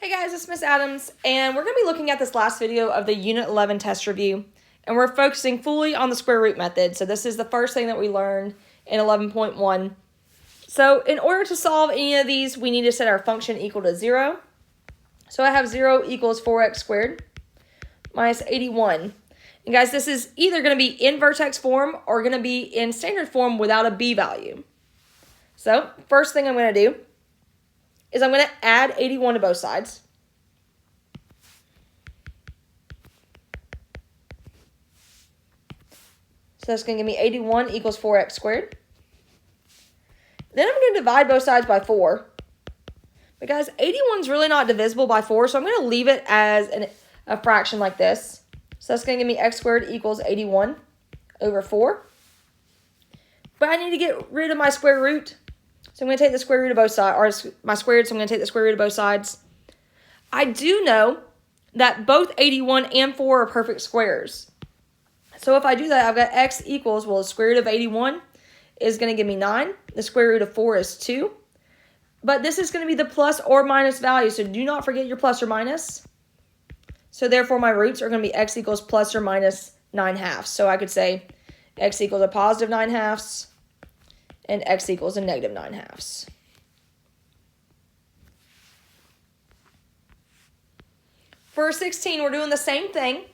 Hey guys, it's Miss Adams, and we're going to be looking at this last video of the Unit 11 test review, and we're focusing fully on the square root method. So this is the first thing that we learned in 11.1. So in order to solve any of these, we need to set our function equal to 0. So I have 0 equals 4x squared minus 81. And guys, this is either going to be in vertex form or going to be in standard form without a b value. So first thing I'm going to do is I'm going to add 81 to both sides. So that's going to give me 81 equals 4x squared. Then I'm going to divide both sides by 4. But guys, 81 is really not divisible by 4, so I'm going to leave it as a fraction like this. So that's going to give me x squared equals 81 over 4. But I need to get rid of my square root. So I'm going to take the square root of both sides, or my squared, so I'm going to take the square root of both sides. I do know that both 81 and 4 are perfect squares. So if I do that, I've got x equals, well, the square root of 81 is going to give me 9. The square root of 4 is 2. But this is going to be the plus or minus value, so do not forget your plus or minus. So therefore, my roots are going to be x equals plus or minus 9/2. So I could say x equals a positive 9/2. And x equals a negative 9/2. For 16, we're doing the same thing.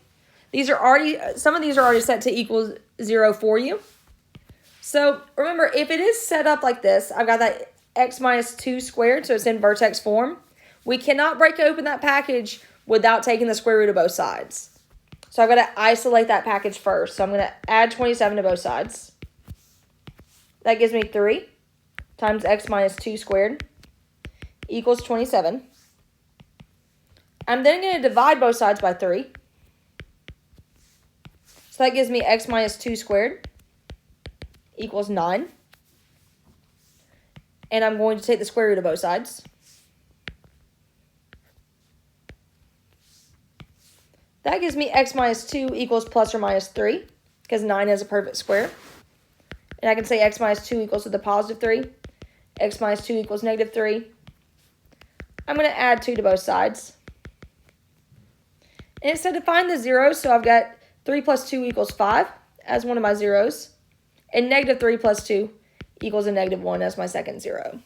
Some of these are already set to equal 0 for you. So remember, if it is set up like this, I've got that x minus 2 squared, so it's in vertex form. We cannot break open that package without taking the square root of both sides. So I've got to isolate that package first. So I'm going to add 27 to both sides. That gives me 3 times x minus 2 squared equals 27. I'm then going to divide both sides by 3. So that gives me x minus 2 squared equals 9. And I'm going to take the square root of both sides. That gives me x minus 2 equals plus or minus 3, because 9 is a perfect square. And I can say x minus 2 equals to the positive 3. X minus 2 equals negative 3. I'm going to add 2 to both sides. And it said to find the zeros, so I've got 3 plus 2 equals 5 as one of my zeros. And negative 3 plus 2 equals a negative 1 as my second zero.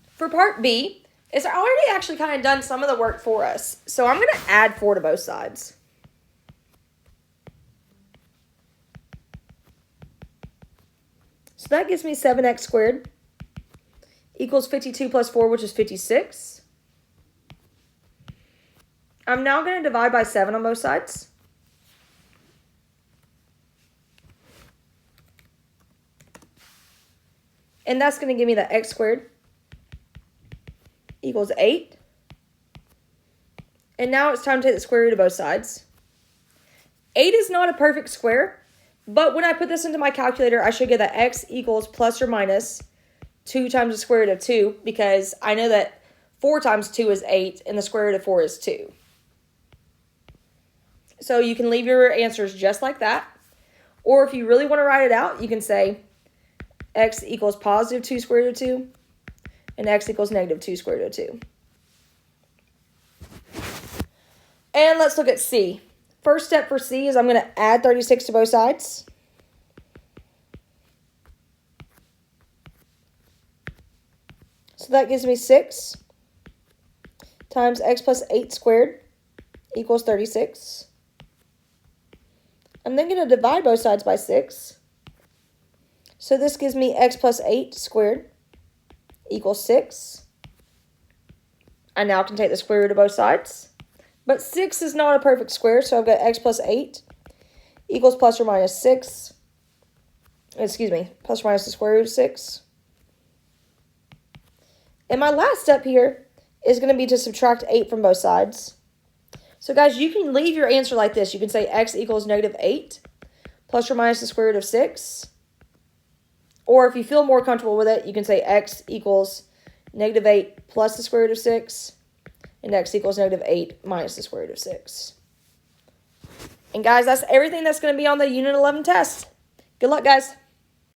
For part B, it's already actually kind of done some of the work for us. So I'm going to add 4 to both sides. So that gives me 7x squared equals 52 plus 4, which is 56. I'm now going to divide by 7 on both sides. And that's going to give me that x squared equals 8. And now it's time to take the square root of both sides. 8 is not a perfect square. But when I put this into my calculator, I should get that x equals plus or minus 2 times the square root of 2, because I know that 4 times 2 is 8, and the square root of 4 is 2. So you can leave your answers just like that. Or if you really want to write it out, you can say x equals positive 2 square root of 2, and x equals negative 2 square root of 2. And let's look at C. First step for C is I'm going to add 36 to both sides. So that gives me 6 times x plus 8 squared equals 36. I'm then going to divide both sides by 6. So this gives me x plus 8 squared equals 6. I now can take the square root of both sides. But 6 is not a perfect square, so I've got x plus 8 equals plus or minus 6. Excuse me, plus or minus the square root of 6. And my last step here is going to be to subtract 8 from both sides. So guys, you can leave your answer like this. You can say x equals negative 8 plus or minus the square root of 6. Or if you feel more comfortable with it, you can say x equals negative 8 plus the square root of 6. And x equals negative 8 minus the square root of 6. And guys, that's everything that's going to be on the Unit 11 test. Good luck, guys.